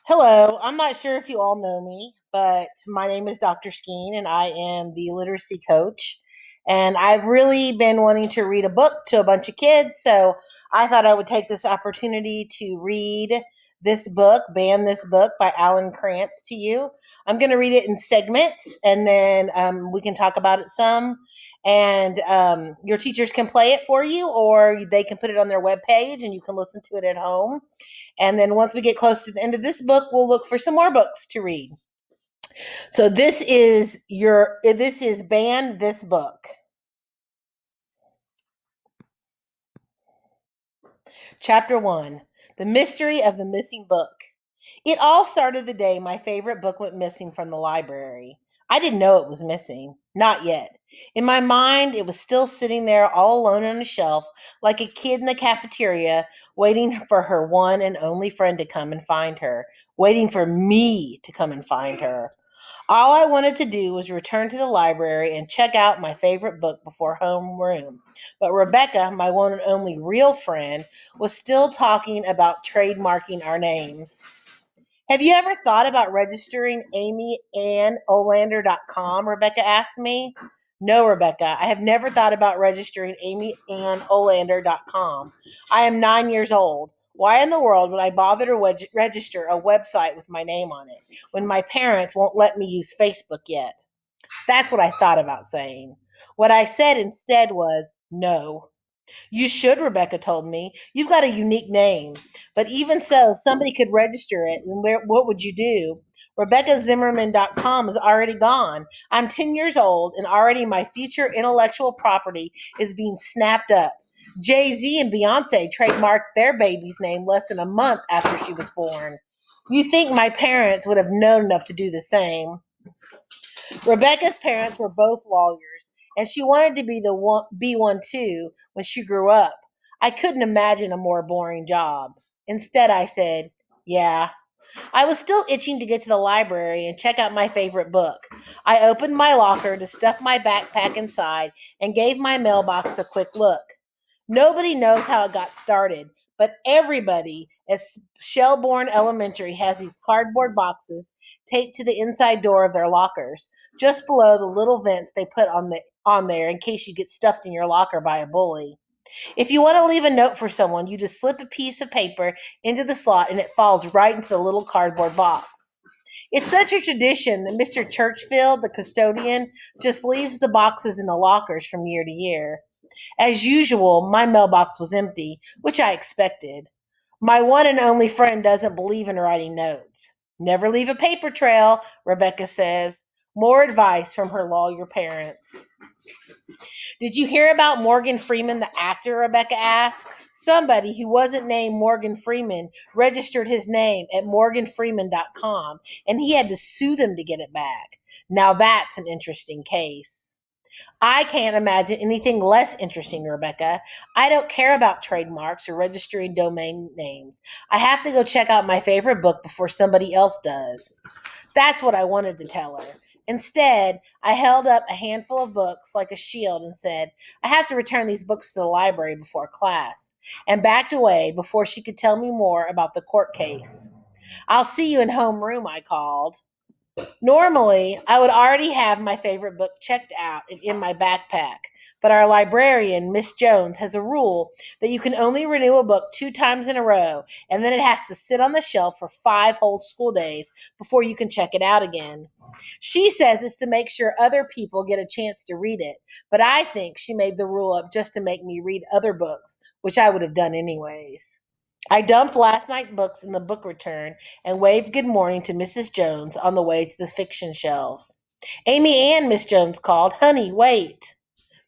Hello, I'm not sure if you all know me, but my name is Dr. Skeen and I am the literacy coach. And I've really been wanting to read a book to a bunch of kids, so I thought I would take this opportunity to read this book, Ban This Book by Alan Krantz to you. I'm going to read it in segments and then we can talk about it some. And your teachers can play it for you or they can put it on their webpage and you can listen to it at home. And then once we get close to the end of this book, we'll look for some more books to read. So this is Ban This Book. Chapter 1. The Mystery of the Missing Book. It all started the day my favorite book went missing from the library. I didn't know it was missing. Not yet. In my mind, it was still sitting there all alone on a shelf, like a kid in the cafeteria, waiting for her one and only friend to come and find her, waiting for me to come and find her. All I wanted to do was return to the library and check out my favorite book before homeroom. But Rebecca, my one and only real friend, was still talking about trademarking our names. Have you ever thought about registering amyannolander.com? Rebecca asked me. No, Rebecca, I have never thought about registering amyannolander.com. I am 9 years old. Why in the world would I bother to register a website with my name on it when my parents won't let me use Facebook yet? That's what I thought about saying. What I said instead was no. You should, Rebecca told me. You've got a unique name. But even so, if somebody could register it, and what would you do? RebeccaZimmerman.com is already gone. I'm 10 years old, and already my future intellectual property is being snapped up. Jay-Z and Beyonce trademarked their baby's name less than a month after she was born. You think my parents would have known enough to do the same? Rebecca's parents were both lawyers, and she wanted to be one too when she grew up. I couldn't imagine a more boring job. Instead, I said, "Yeah." I was still itching to get to the library and check out my favorite book. I opened my locker to stuff my backpack inside and gave my mailbox a quick look. Nobody knows how it got started, but everybody at Shelbourne Elementary has these cardboard boxes taped to the inside door of their lockers, just below the little vents they put on there in case you get stuffed in your locker by a bully. If you want to leave a note for someone, you just slip a piece of paper into the slot and it falls right into the little cardboard box. It's such a tradition that Mr. Churchfield, the custodian, just leaves the boxes in the lockers from year to year. As usual, my mailbox was empty, which I expected. My one and only friend doesn't believe in writing notes. Never leave a paper trail, Rebecca says. More advice from her lawyer parents. Did you hear about Morgan Freeman, the actor? Rebecca asked. Somebody who wasn't named Morgan Freeman registered his name at morganfreeman.com and he had to sue them to get it back. Now that's an interesting case. I can't imagine anything less interesting, Rebecca. I don't care about trademarks or registering domain names. I have to go check out my favorite book before somebody else does. That's what I wanted to tell her. Instead, I held up a handful of books like a shield and said, I have to return these books to the library before class, and backed away before she could tell me more about the court case. I'll see you in homeroom, I called. Normally, I would already have my favorite book checked out and in my backpack, but our librarian, Miss Jones, has a rule that you can only renew a book 2 times in a row, and then it has to sit on the shelf for 5 whole school days before you can check it out again. She says it's to make sure other people get a chance to read it, but I think she made the rule up just to make me read other books, which I would have done anyways. I dumped last night's books in the book return and waved good morning to Mrs. Jones on the way to the fiction shelves. Amy Ann, Miss Jones called. Honey, wait.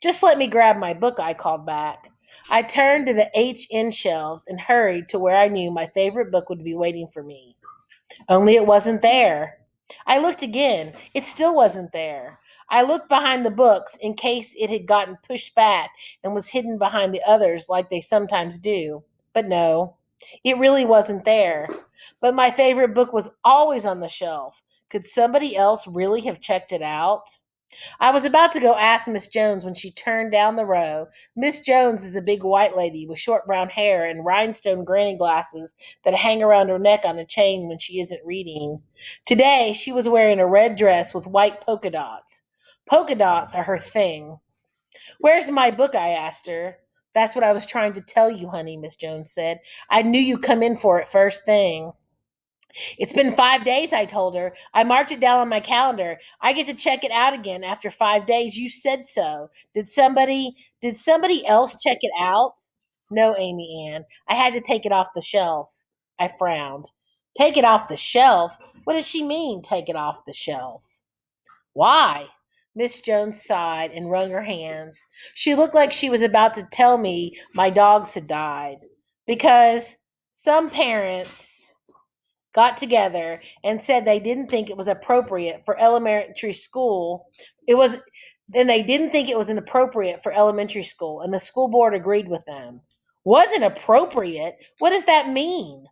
Just let me grab my book, I called back. I turned to the HN shelves and hurried to where I knew my favorite book would be waiting for me. Only it wasn't there. I looked again. It still wasn't there. I looked behind the books in case it had gotten pushed back and was hidden behind the others like they sometimes do. But no, it really wasn't there. But my favorite book was always on the shelf. Could somebody else really have checked it out? I was about to go ask Miss Jones when she turned down the row. Miss Jones is a big white lady with short brown hair and rhinestone granny glasses that hang around her neck on a chain when she isn't reading. Today, she was wearing a red dress with white polka dots. Polka dots are her thing. Where's my book? I asked her. That's what I was trying to tell you, honey, Miss Jones said. I knew you'd come in for it first thing. It's been 5 days, I told her. I marked it down on my calendar. I get to check it out again after 5 days. You said so. Did somebody else check it out? No, Amy Ann. I had to take it off the shelf. I frowned. Take it off the shelf? What does she mean, take it off the shelf? Why? Miss Jones sighed and wrung her hands. She looked like she was about to tell me my dogs had died. Because some parents got together and said they didn't think it was appropriate for elementary school. It was then they didn't think it was inappropriate for elementary school, and the school board agreed with them. Wasn't appropriate? What does that mean?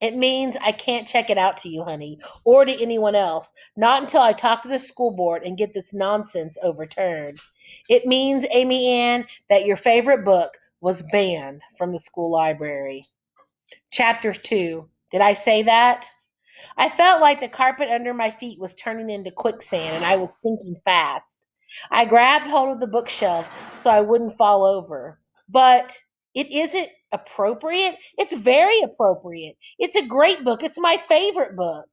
It means I can't check it out to you, honey, or to anyone else, not until I talk to the school board and get this nonsense overturned. It means, Amy Ann, that your favorite book was banned from the school library. Chapter 2. Did I say that? I felt like the carpet under my feet was turning into quicksand and I was sinking fast. I grabbed hold of the bookshelves so I wouldn't fall over. But it isn't appropriate. It's very appropriate. It's a great book. It's my favorite book.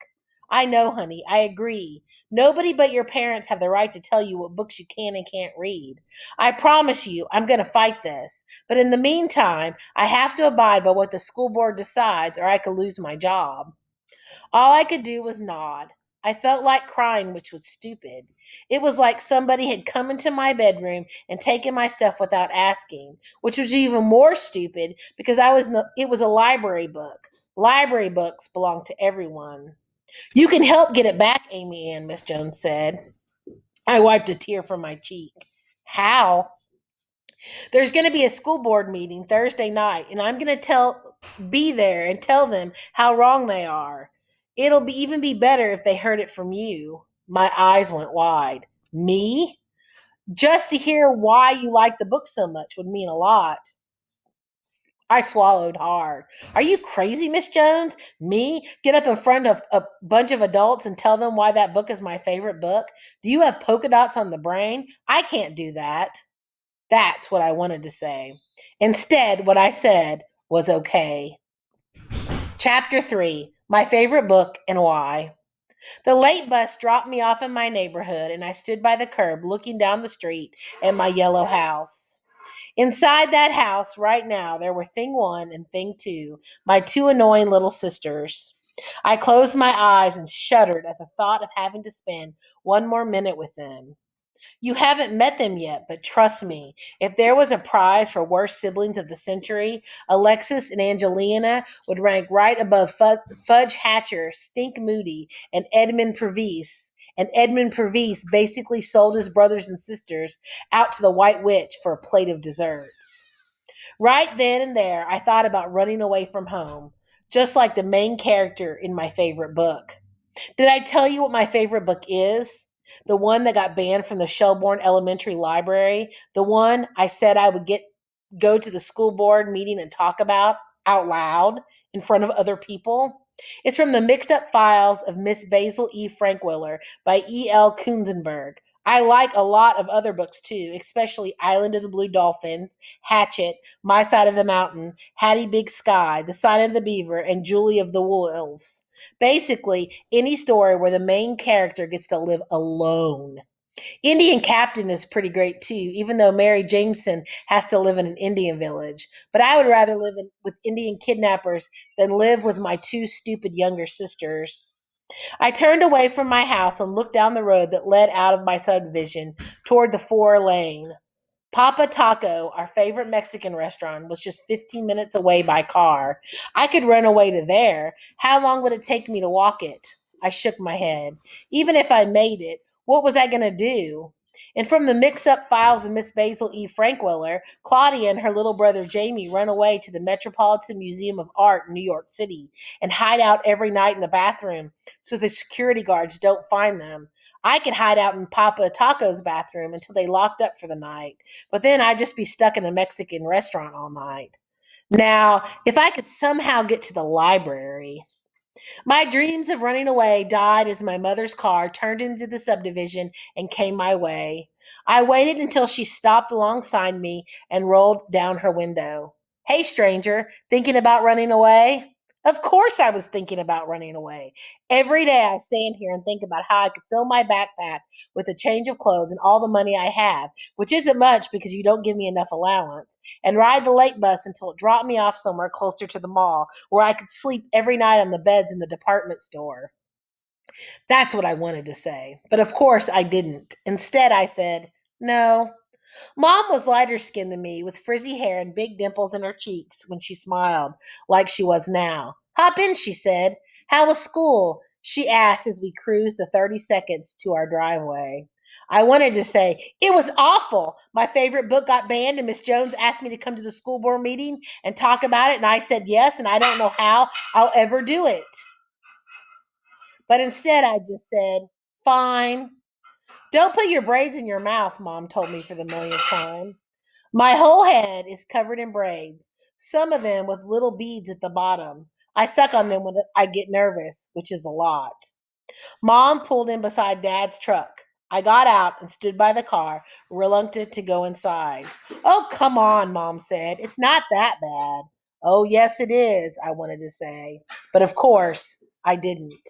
I know, honey. I agree. Nobody but your parents have the right to tell you what books you can and can't read. I promise you, I'm going to fight this. But in the meantime, I have to abide by what the school board decides or I could lose my job. All I could do was nod. I felt like crying, which was stupid. It was like somebody had come into my bedroom and taken my stuff without asking, which was even more stupid because it was a library book. Library books belong to everyone. You can help get it back, Amy Ann, Miss Jones said. I wiped a tear from my cheek. How? There's going to be a school board meeting Thursday night, and I'm going to be there and tell them how wrong they are. Even be better if they heard it from you. My eyes went wide. Me? Just to hear why you like the book so much would mean a lot. I swallowed hard. Are you crazy, Miss Jones? Me? Get up in front of a bunch of adults and tell them why that book is my favorite book? Do you have polka dots on the brain? I can't do that. That's what I wanted to say. Instead, what I said was okay. Chapter 3. My favorite book and why. The late bus dropped me off in my neighborhood, and I stood by the curb looking down the street at my yellow house. Inside that house, right now, there were Thing 1 and Thing 2, my two annoying little sisters. I closed my eyes and shuddered at the thought of having to spend one more minute with them. You haven't met them yet, but trust me, if there was a prize for worst siblings of the century, Alexis and Angelina would rank right above Fudge Hatcher, Stink Moody, and Edmund Purvis. And Edmund Purvis basically sold his brothers and sisters out to the White Witch for a plate of desserts. Right then and there, I thought about running away from home, just like the main character in my favorite book. Did I tell you what my favorite book is? The one that got banned from the Shelbourne Elementary Library, the one I said I would go to the school board meeting and talk about out loud in front of other people. It's from the Mixed Up Files of Miss Basil E. Frankwiller by E. L. Kunzenberg. I like a lot of other books too, especially Island of the Blue Dolphins, Hatchet, My Side of the Mountain, Hattie Big Sky, The Sign of the Beaver, and Julie of the Wolves. Basically, any story where the main character gets to live alone. Indian Captain is pretty great too, even though Mary Jameson has to live in an Indian village. But I would rather with Indian kidnappers than live with my two stupid younger sisters. I turned away from my house and looked down the road that led out of my subdivision toward the 4 lane. Papa Taco, our favorite Mexican restaurant, was just 15 minutes away by car. I could run away to there. How long would it take me to walk it? I shook my head. Even if I made it, what was I going to do? And from the mix-up files of Miss Basil E. Frankwiller, Claudia and her little brother Jamie run away to the Metropolitan Museum of Art in New York City and hide out every night in the bathroom so the security guards don't find them. I could hide out in Papa Taco's bathroom until they locked up for the night, but then I'd just be stuck in a Mexican restaurant all night. Now, if I could somehow get to the library, my dreams of running away died as my mother's car turned into the subdivision and came my way. I waited until she stopped alongside me and rolled down her window. Hey, stranger, thinking about running away? Of course, I was thinking about running away. Every day I stand here and think about how I could fill my backpack with a change of clothes and all the money I have, which isn't much because you don't give me enough allowance, and ride the late bus until it dropped me off somewhere closer to the mall where I could sleep every night on the beds in the department store. That's what I wanted to say. But of course, I didn't. Instead, I said, no. Mom was lighter skinned than me, with frizzy hair and big dimples in her cheeks when she smiled, like she was now. Hop in, she said. How was school? She asked as we cruised the 30 seconds to our driveway. I wanted to say, it was awful. My favorite book got banned, and Miss Jones asked me to come to the school board meeting and talk about it, and I said yes, and I don't know how I'll ever do it. But instead, I just said, fine. Don't put your braids in your mouth, Mom told me for the millionth time. My whole head is covered in braids, some of them with little beads at the bottom. I suck on them when I get nervous, which is a lot. Mom pulled in beside Dad's truck. I got out and stood by the car, reluctant to go inside. Oh, come on, Mom said. It's not that bad. Oh, yes, it is, I wanted to say. But of course, I didn't.